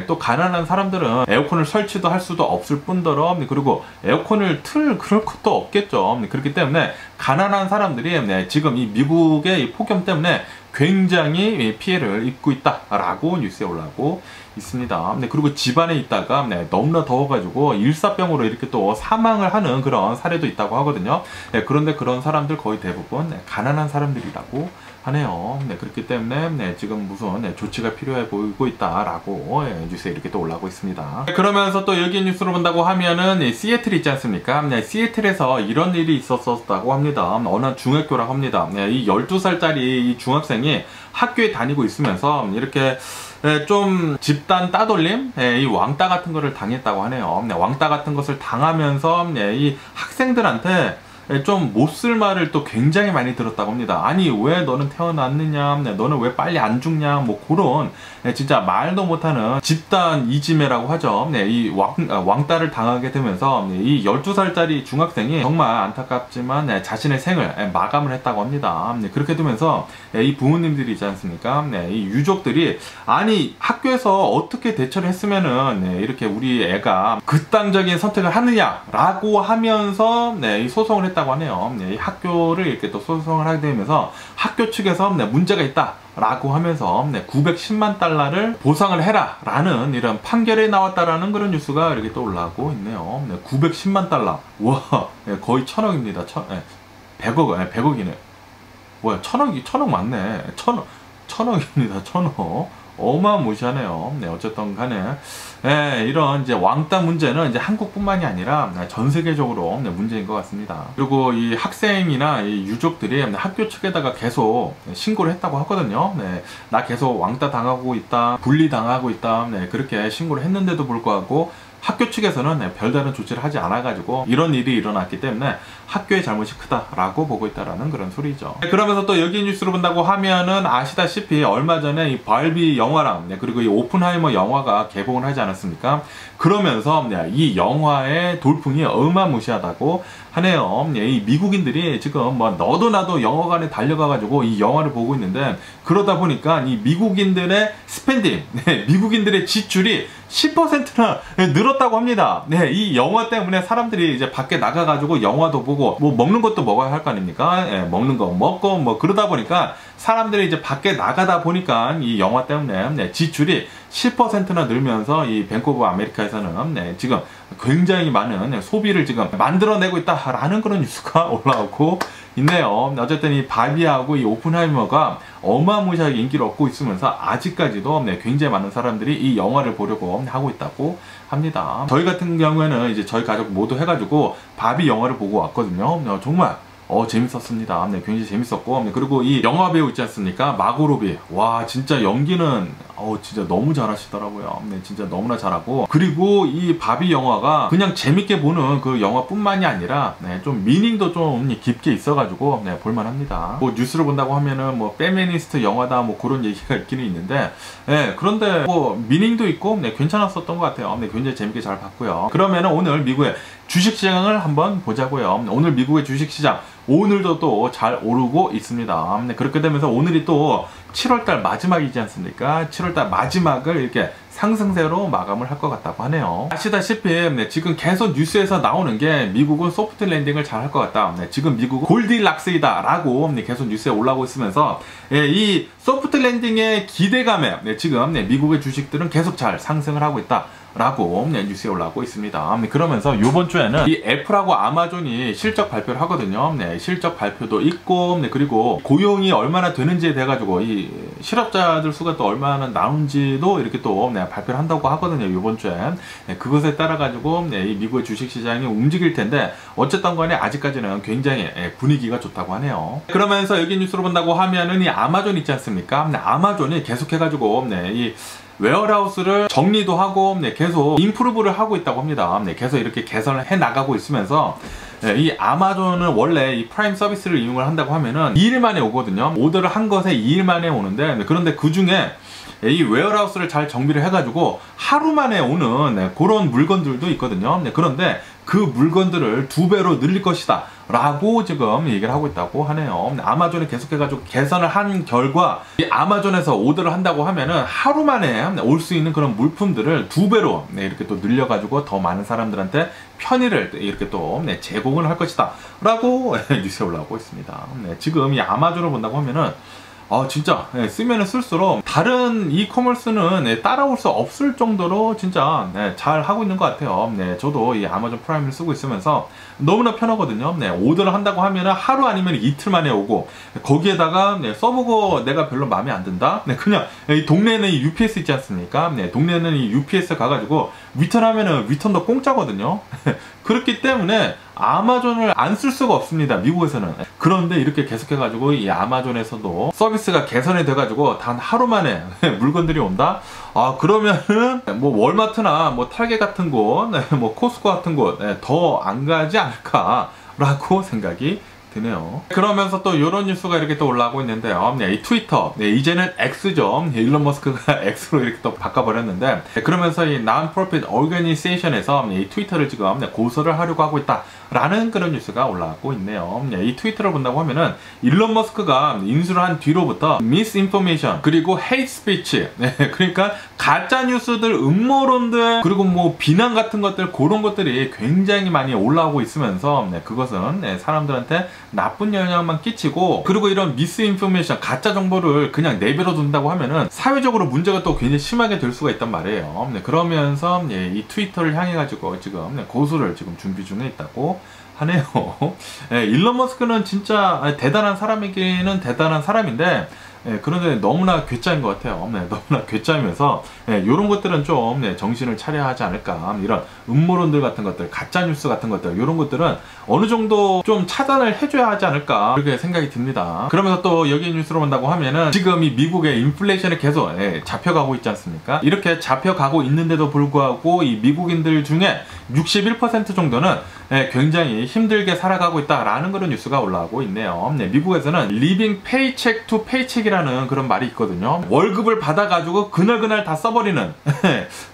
또 가난한 사람들은 에어컨을 설치도 할 수도 없을 뿐더러, 그리고 에어컨을 틀 그럴 것도 없겠죠. 그렇기 때문에 가난한 사람들이 지금 이 미국의 이 폭염 때문에 굉장히 피해를 입고 있다라고 뉴스에 올라오고 있습니다. 그리고 집안에 있다가 너무나 더워가지고 일사병으로 이렇게 또 사망을 하는 그런 사례도 있다고 하거든요. 그런데 그런 사람들 거의 대부분 가난한 사람들이라고 하네요. 그렇기 때문에 지금 무슨 조치가 필요해 보이고 있다라고 뉴스에 이렇게 또 올라오고 있습니다. 그러면서 또 여기 뉴스로 본다고 하면은 시애틀 있지 않습니까? 시애틀에서 이런 일이 있었다고 합니다. 어느 중학교라고 합니다. 이 12살짜리 이 중학생이 학교에 다니고 있으면서 이렇게 좀 집단 따돌림, 이 왕따 같은 거를 당했다고 하네요. 왕따 같은 것을 당하면서 이 학생들한테 좀 못쓸 말을 또 굉장히 많이 들었다고 합니다. 아니 왜 너는 태어났느냐, 너는 왜 빨리 안 죽냐, 뭐 그런 진짜 말도 못하는 집단 이지매라고 하죠. 이 왕따를 당하게 되면서 이 12살짜리 중학생이 정말 안타깝지만 자신의 생을 마감을 했다고 합니다. 그렇게 되면서 이 부모님들이 있지 않습니까? 이 유족들이 아니 학교에서 어떻게 대처를 했으면은 이렇게 우리 애가 극단적인 선택을 하느냐라고 하면서 이 소송을 했다고 하네요. 이 학교를 이렇게 또 소송을 하게 되면서 학교 측에서 문제가 있다 라고 하면서 910만 달러를 보상을 해라 라는 이런 판결이 나왔다라는 그런 뉴스가 이렇게 또 올라오고 있네요. 910만 달러. 와, 거의 1000억입니다. 100억이네. 뭐야, 1000억 맞네. 1000억입니다. 1000억. 어마무시하네요. 어쨌든 간에 이런 이제 왕따 문제는 이제 한국뿐만이 아니라 전 세계적으로 문제인 것 같습니다. 그리고 이 학생이나 이 유족들이 학교 측에다가 계속 신고를 했다고 하거든요. 나 계속 왕따 당하고 있다, 분리 당하고 있다, 그렇게 신고를 했는데도 불구하고 학교 측에서는 별다른 조치를 하지 않아가지고 이런 일이 일어났기 때문에 학교의 잘못이 크다라고 보고 있다라는 그런 소리죠. 그러면서 또 여기 뉴스로 본다고 하면은 아시다시피 얼마 전에 이 바비 영화랑 그리고 이 오픈하이머 영화가 개봉을 하지 않았습니까? 그러면서 이 영화의 돌풍이 어마무시하다고 하네요. 이 미국인들이 지금 뭐 너도 나도 영화관에 달려가가지고 이 영화를 보고 있는데, 그러다 보니까 이 미국인들의 스펜딩, 미국인들의 지출이 10%나 늘었다고 합니다. 이 영화 때문에 사람들이 이제 밖에 나가가지고 영화도 보고 뭐 먹는 것도 먹어야 할 거 아닙니까? 먹는 거 먹고 뭐 그러다 보니까 사람들이 이제 밖에 나가다 보니까 이 영화 때문에 지출이 10%나 늘면서 이 뱅크 오브 아메리카에서는 지금 굉장히 많은 소비를 지금 만들어내고 있다라는 그런 뉴스가 올라오고 있네요. 어쨌든 이 바비하고 이 오픈하이머가 어마무시하게 인기를 얻고 있으면서 아직까지도 굉장히 많은 사람들이 이 영화를 보려고 하고 있다고 합니다. 저희 같은 경우에는 이제 저희 가족 모두 해가지고 바비 영화를 보고 왔거든요. 정말 재밌었습니다. 굉장히 재밌었고, 그리고 이 영화 배우 있지 않습니까? 마고 로비. 와, 진짜 연기는 진짜 너무 잘하시더라고요. 진짜 너무나 잘하고, 그리고 이 바비 영화가 그냥 재밌게 보는 그 영화뿐만이 아니라 좀 미닝도 좀 깊게 있어가지고 볼만합니다. 뭐 뉴스를 본다고 하면은 뭐 페미니스트 영화다 뭐 그런 얘기가 있기는 있는데, 그런데 뭐 미닝도 있고 괜찮았었던 것 같아요. 굉장히 재밌게 잘 봤고요. 그러면은 오늘 미국의 주식시장을 한번 보자고요. 오늘 미국의 주식시장 오늘도 또 잘 오르고 있습니다. 그렇게 되면서 오늘이 또 7월달 마지막이지 않습니까? 7월달 마지막을 이렇게 상승세로 마감을 할 것 같다고 하네요. 아시다시피 지금 계속 뉴스에서 나오는 게 미국은 소프트 랜딩을 잘 할 것 같다. 지금 미국은 골디락스이다 라고 계속 뉴스에 올라오고 있으면서 이 소프트 랜딩의 기대감에 지금 미국의 주식들은 계속 잘 상승을 하고 있다 라고 뉴스에 올라오고 있습니다. 그러면서 이번 주에는 이 애플하고 아마존이 실적 발표를 하거든요. 실적 발표도 있고, 그리고 고용이 얼마나 되는지에 대해 가지고 이 실업자들 수가 또 얼마나 나온지도 이렇게 또 발표를 한다고 하거든요. 이번 주에 그것에 따라 가지고 이 미국의 주식시장이 움직일 텐데, 어쨌든 간에 아직까지는 굉장히 분위기가 좋다고 하네요. 그러면서 여기 뉴스로 본다고 하면은 이 아마존 있지 않습니까? 아마존이 계속해 가지고 이 웨어하우스를 정리도 하고 계속 임프루브를 하고 있다고 합니다. 계속 이렇게 개선을 해 나가고 있으면서 이 아마존은 원래 이 프라임 서비스를 이용을 한다고 하면은 2일 만에 오거든요. 오더를 한 것에 2일 만에 오는데, 그런데 그 중에 이 웨어하우스를 잘 정비를 해가지고 하루 만에 오는 그런 물건들도 있거든요. 그런데 그 물건들을 2배로 늘릴 것이다 라고 지금 얘기를 하고 있다고 하네요. 아마존이 계속해가지고 개선을 한 결과 이 아마존에서 오더를 한다고 하면은 하루 만에 올 수 있는 그런 물품들을 2배로 이렇게 또 늘려가지고 더 많은 사람들한테 편의를 이렇게 또 제공을 할 것이다 라고 뉴스에 올라오고 있습니다. 지금 이 아마존을 본다고 하면은 진짜 쓰면 쓸수록 다른 이커머스는 따라올 수 없을 정도로 진짜 잘 하고 있는 것 같아요. 저도 이 아마존 프라임을 쓰고 있으면서 너무나 편하거든요. 오더를 한다고 하면 하루 아니면 이틀 만에 오고, 거기에다가 써보고 내가 별로 마음에 안 든다? 그냥 이 동네에는 이 UPS 있지 않습니까? 동네에는 이 UPS 가가지고 리턴하면은 리턴도 공짜거든요. 그렇기 때문에 아마존을 안 쓸 수가 없습니다, 미국에서는. 그런데 이렇게 계속해가지고 이 아마존에서도 서비스가 개선이 돼가지고 단 하루 만에 물건들이 온다? 그러면은 뭐 월마트나 뭐 탈겟 같은 곳, 뭐 코스코 같은 곳 더 안 가지 않을까 라고 생각이 드네요. 그러면서 또 이런 뉴스가 이렇게 또 올라오고 있는데요. 이 트위터, 이제는 X죠. 일론 머스크가 X로 이렇게 또 바꿔버렸는데, 그러면서 이 Non-Profit Organization에서 이 트위터를 지금 고소를 하려고 하고 있다 라는 그런 뉴스가 올라오고 있네요. 이 트위터를 본다고 하면은 일론 머스크가 인수를 한 뒤로부터 misinformation 그리고 hate speech, 그러니까 가짜 뉴스들, 음모론들, 그리고 뭐 비난 같은 것들, 그런 것들이 굉장히 많이 올라오고 있으면서 그것은 사람들한테 나쁜 영향만 끼치고, 그리고 이런 미스인포메이션, 가짜 정보를 그냥 내버려 둔다고 하면은 사회적으로 문제가 또 굉장히 심하게 될 수가 있단 말이에요. 그러면서 이 트위터를 향해 가지고 지금 고소를 지금 준비 중에 있다고 하네요. 일론 머스크는 진짜 대단한 사람이기는 대단한 사람인데, 그런데 너무나 괴짜인 것 같아요. 너무나 괴짜이면서 이런 것들은 좀 정신을 차려야 하지 않을까. 이런 음모론들 같은 것들, 가짜뉴스 같은 것들, 이런 것들은 어느 정도 좀 차단을 해줘야 하지 않을까, 그렇게 생각이 듭니다. 그러면서 또 여기 뉴스로 본다고 하면은 지금 이 미국의 인플레이션이 계속 잡혀가고 있지 않습니까? 이렇게 잡혀가고 있는데도 불구하고 이 미국인들 중에 61% 정도는 굉장히 힘들게 살아가고 있다라는 그런 뉴스가 올라오고 있네요. 미국에서는 living paycheck to paycheck이라는 그런 말이 있거든요. 월급을 받아가지고 그날그날 다 써버리는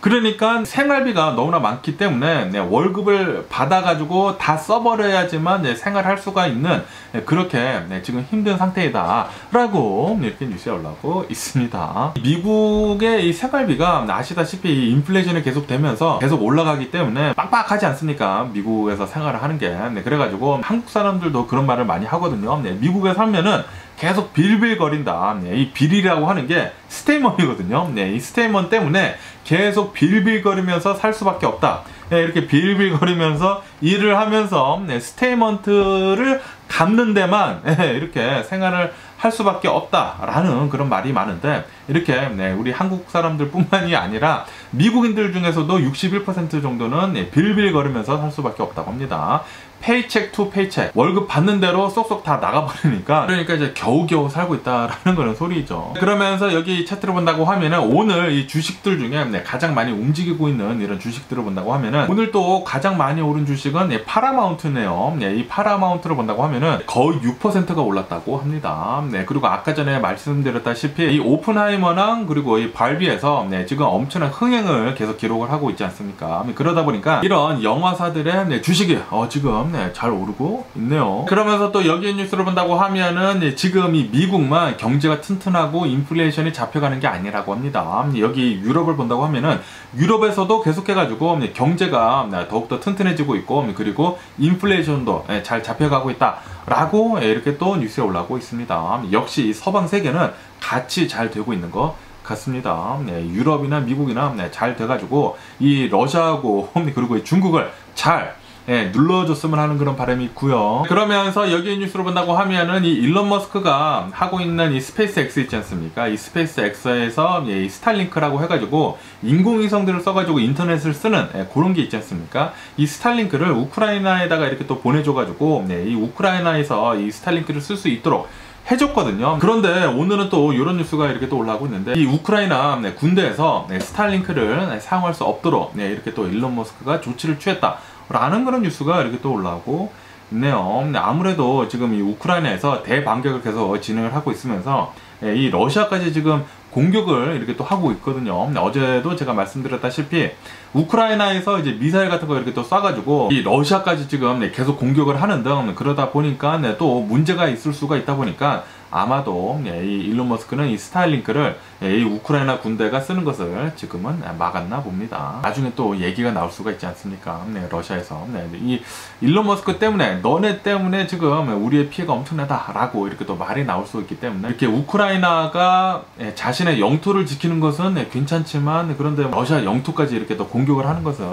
그러니까 생활비가 너무나 많기 때문에 월급을 받아가지고 다 써버려야지만 생활할 수가 있는, 그렇게 지금 힘든 상태이다 라고 이렇게 뉴스에 올라오고 있습니다. 미국의 이 생활비가 아시다시피 이 인플레이션이 계속 되면서 계속 올라가기 때문에 빡빡하지 않습니까? 미국에서 생활을 하는 게. 그래가지고 한국 사람들도 그런 말을 많이 하거든요. 미국에 살면은 계속 빌빌거린다. 이 빌이라고 하는 게 스테이먼이거든요. 이 스테이먼 때문에 계속 빌빌거리면서 살 수밖에 없다. 이렇게 빌빌거리면서 일을 하면서 스테이먼트를 갚는 데만 이렇게 생활을 할 수밖에 없다라는 그런 말이 많은데, 이렇게 우리 한국 사람들 뿐만이 아니라 미국인들 중에서도 61% 정도는 빌빌거리면서 살 수밖에 없다고 합니다. 페이책 투 페이책, 월급 받는 대로 쏙쏙 다 나가버리니까, 그러니까 이제 겨우겨우 살고 있다라는 그런 소리죠. 그러면서 여기 차트를 본다고 하면은 오늘 이 주식들 중에 가장 많이 움직이고 있는 이런 주식들을 본다고 하면은 오늘 또 가장 많이 오른 주식은 파라마운트네요. 이 파라마운트를 본다고 하면은 거의 6%가 올랐다고 합니다. 그리고 아까 전에 말씀드렸다시피 이 오픈하이머랑 그리고 이 발비에서 지금 엄청난 흥행을 계속 기록을 하고 있지 않습니까? 그러다 보니까 이런 영화사들의 주식이 지금 잘 오르고 있네요. 그러면서 또 여기 뉴스를 본다고 하면은 지금 이 미국만 경제가 튼튼하고 인플레이션이 잡혀가는 게 아니라고 합니다. 여기 유럽을 본다고 하면은 유럽에서도 계속해가지고 경제가 더욱더 튼튼해지고 있고, 그리고 인플레이션도 잘 잡혀가고 있다 라고 이렇게 또 뉴스에 올라오고 있습니다. 역시 서방 세계는 같이 잘 되고 있는 것 같습니다. 유럽이나 미국이나 잘 돼가지고 이 러시아하고 그리고 중국을 잘 눌러줬으면 하는 그런 바람이 있고요. 그러면서 여기 뉴스로 본다고 하면은 이 일론 머스크가 하고 있는 이 스페이스 X 있지 않습니까? 이 스페이스 X에서 이 스타링크라고 해가지고 인공위성들을 써가지고 인터넷을 쓰는 그런 게 있지 않습니까? 이 스타링크를 우크라이나에다가 이렇게 또 보내줘가지고 이 우크라이나에서 이 스타링크를 쓸 수 있도록 해줬거든요. 그런데 오늘은 또 이런 뉴스가 이렇게 또 올라오고 있는데, 이 우크라이나 군대에서 스타링크를 사용할 수 없도록 이렇게 또 일론 머스크가 조치를 취했다 라는 그런 뉴스가 이렇게 또 올라오고 있네요. 아무래도 지금 이 우크라이나에서 대반격을 계속 진행을 하고 있으면서 이 러시아까지 지금 공격을 이렇게 또 하고 있거든요. 어제도 제가 말씀드렸다시피 우크라이나에서 이제 미사일 같은 거 이렇게 또 쏴가지고 이 러시아까지 지금 계속 공격을 하는 등 그러다 보니까 또 문제가 있을 수가 있다 보니까 아마도 이 일론 머스크는 이 스타일링크를 이 우크라이나 군대가 쓰는 것을 지금은 막았나 봅니다. 나중에 또 얘기가 나올 수가 있지 않습니까? 러시아에서 이 일론 머스크 때문에 너네 때문에 지금 우리의 피해가 엄청나다라고 이렇게 또 말이 나올 수 있기 때문에 이렇게 우크라이나가 자신의 영토를 지키는 것은 괜찮지만 그런데 러시아 영토까지 이렇게 또 공격을 하는 것은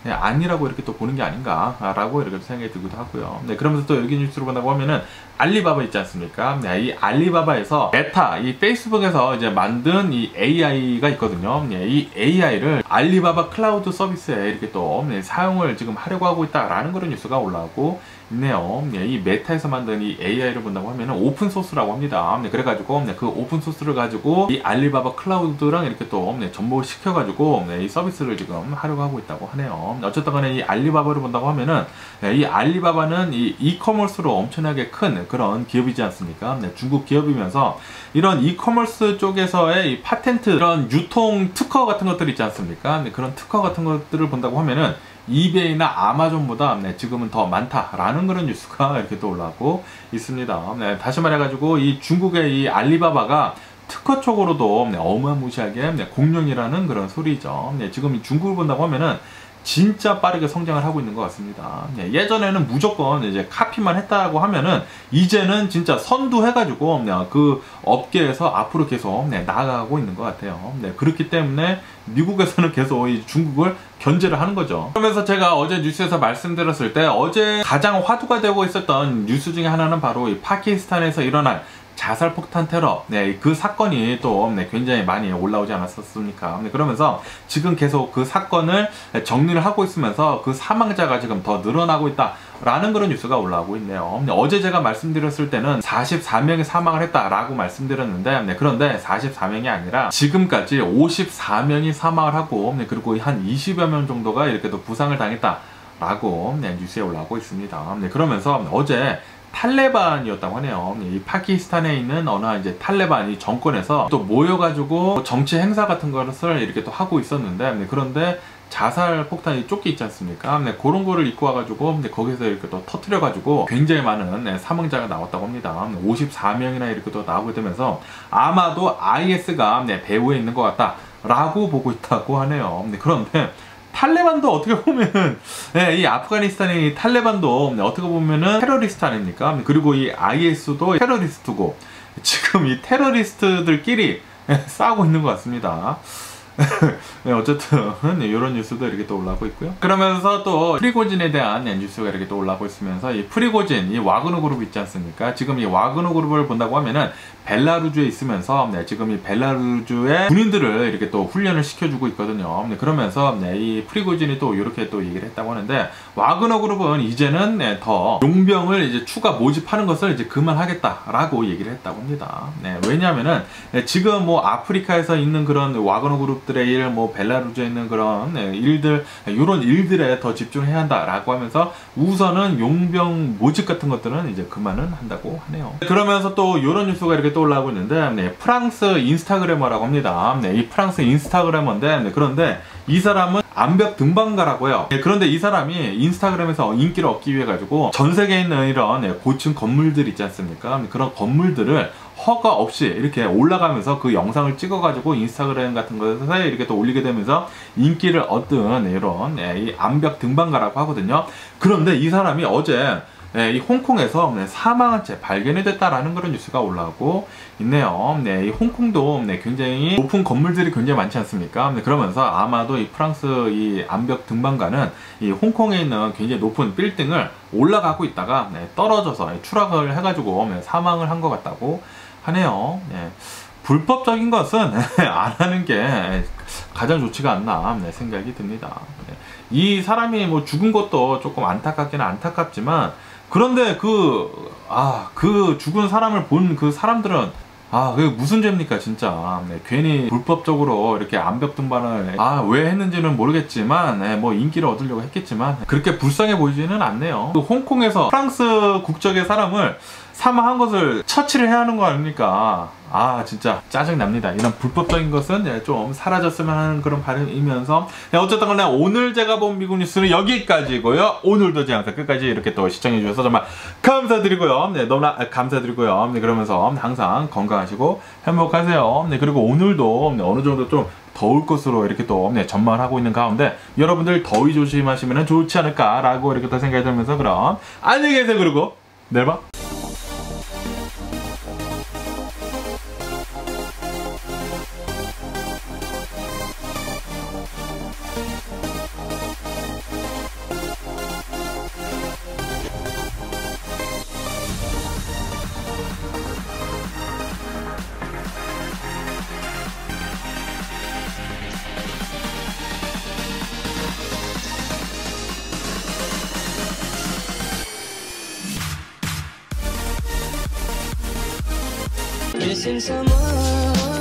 아니라고 이렇게 또 보는 게 아닌가라고 이렇게 생각이 들기도 하고요. 그러면서 또 여기 뉴스를 본다고 하면은 알리바바 있지 않습니까? 이 알리바바에서 메타, 이 페이스북에서 이제 만든 이 AI가 있거든요. 이 AI를 알리바바 클라우드 서비스에 이렇게 또 사용을 지금 하려고 하고 있다라는 그런 뉴스가 올라오고 있네요. 이 메타에서 만든 이 AI를 본다고 하면은 오픈 소스라고 합니다. 그래가지고 그 오픈 소스를 가지고 이 알리바바 클라우드랑 이렇게 또 접목을 시켜가지고 이 서비스를 지금 하려고 하고 있다고 하네요. 어쨌든 간에 이 알리바바를 본다고 하면은 이 알리바바는 이 이커머스로 엄청나게 큰 그런 기업이지 않습니까? 중국 기업이면서 이런 이커머스 쪽에서의 이 파텐트, 이런 유통 특허 같은 것들 있지 않습니까? 그런 특허 같은 것들을 본다고 하면은 이베이나 아마존보다 지금은 더 많다라는 그런 뉴스가 이렇게 또 올라오고 있습니다. 다시 말해가지고 이 중국의 이 알리바바가 특허 쪽으로도 어마무시하게 공룡이라는 그런 소리죠. 지금 이 중국을 본다고 하면은 진짜 빠르게 성장을 하고 있는 것 같습니다. 예전에는 무조건 이제 카피만 했다고 하면은 이제는 진짜 선두해가지고 그 업계에서 앞으로 계속 나아가고 있는 것 같아요. 그렇기 때문에 미국에서는 계속 이 중국을 견제를 하는 거죠. 그러면서 제가 어제 뉴스에서 말씀드렸을 때 어제 가장 화두가 되고 있었던 뉴스 중에 하나는 바로 이 파키스탄에서 일어난 자살폭탄 테러, 그 사건이 또 굉장히 많이 올라오지 않았었습니까? 그러면서 지금 계속 그 사건을 정리를 하고 있으면서 그 사망자가 지금 더 늘어나고 있다라는 그런 뉴스가 올라오고 있네요. 어제 제가 말씀드렸을 때는 44명이 사망을 했다라고 말씀드렸는데 그런데 44명이 아니라 지금까지 54명이 사망을 하고 그리고 한 20여 명 정도가 이렇게 또 부상을 당했다라고 뉴스에 올라오고 있습니다. 그러면서 어제 탈레반이었다고 하네요. 이 파키스탄에 있는 어느 이제 탈레반이 정권에서 또 모여가지고 정치 행사 같은 것을 이렇게 또 하고 있었는데 그런데 자살 폭탄이 조끼 있지 않습니까? 그런 거를 입고 와가지고 거기서 이렇게 또 터트려가지고 굉장히 많은 사망자가 나왔다고 합니다. 54명이나 이렇게 또 나오게 되면서 아마도 IS가 배후에 있는 것 같다라고 보고 있다고 하네요. 그런데 탈레반도 어떻게 보면은 이 아프가니스탄의 탈레반도 어떻게 보면은 테러리스트 아닙니까? 그리고 이 IS도 테러리스트고 지금 이 테러리스트들끼리 싸우고 있는 것 같습니다. 어쨌든 이런 뉴스도 이렇게 또 올라오고 있고요. 그러면서 또 프리고진에 대한 뉴스가 이렇게 또 올라오고 있으면서 이 프리고진, 이 와그너 그룹 있지 않습니까? 지금 이 와그너 그룹을 본다고 하면은 벨라루즈에 있으면서 지금 이 벨라루즈의 군인들을 이렇게 또 훈련을 시켜주고 있거든요. 그러면서 이 프리고진이 또 이렇게 또 얘기를 했다고 하는데 와그너 그룹은 이제는 더 용병을 이제 추가 모집하는 것을 이제 그만하겠다라고 얘기를 했다고 합니다. 왜냐하면은 지금 뭐 아프리카에서 있는 그런 와그너 그룹들의 일, 뭐 벨라루즈에 있는 그런 일들, 이런 일들에 더 집중해야 한다라고 하면서 우선은 용병 모집 같은 것들은 이제 그만은 한다고 하네요. 그러면서 또 이런 뉴스가 이렇게 또 올라오고 있는데 프랑스 인스타그래머라고 합니다. 이 프랑스 인스타그래머인데 그런데 이 사람은 암벽 등반가라고 해요. 그런데 이 사람이 인스타그램에서 인기를 얻기 위해 가지고 전 세계에 있는 이런 고층 건물들 있지 않습니까? 그런 건물들을 허가 없이 이렇게 올라가면서 그 영상을 찍어가지고 인스타그램 같은 것에 이렇게 또 올리게 되면서 인기를 얻은 이런 이 암벽 등반가라고 하거든요. 그런데 이 사람이 어제 이 홍콩에서 사망한 채 발견이 됐다라는 그런 뉴스가 올라오고 있네요. 이 홍콩도 굉장히 높은 건물들이 굉장히 많지 않습니까? 그러면서 아마도 이 프랑스 이 암벽 등반가는 이 홍콩에 있는 굉장히 높은 빌딩을 올라가고 있다가 떨어져서 추락을 해가지고 사망을 한 것 같다고 하네요. 불법적인 것은 안 하는 게 가장 좋지가 않나 생각이 듭니다. 이 사람이 뭐 죽은 것도 조금 안타깝기는 안타깝지만 그런데 그 죽은 사람을 본 그 사람들은 그게 무슨 죄입니까 진짜. 네, 괜히 불법적으로 이렇게 암벽 등반을 왜 했는지는 모르겠지만 네, 뭐 인기를 얻으려고 했겠지만 그렇게 불쌍해 보이지는 않네요. 또 홍콩에서 프랑스 국적의 사람을 사망한 것을 처치를 해야 하는 거 아닙니까? 진짜 짜증납니다. 이런 불법적인 것은 좀 사라졌으면 하는 그런 바람이면서 어쨌든 간에 오늘 제가 본 미국 뉴스는 여기까지고요. 오늘도 제 영상 끝까지 이렇게 또 시청해 주셔서 정말 감사드리고요. 네, 너무나 감사드리고요. 네, 그러면서 항상 건강하시고 행복하세요. 네, 그리고 오늘도 어느 정도 좀 더울 것으로 이렇게 또 전망을 하고 있는 가운데 여러분들 더위 조심하시면 좋지 않을까라고 이렇게 또 생각이 들면서 그럼 안녕히 계세요. 그리고 내일 봐. Missing someone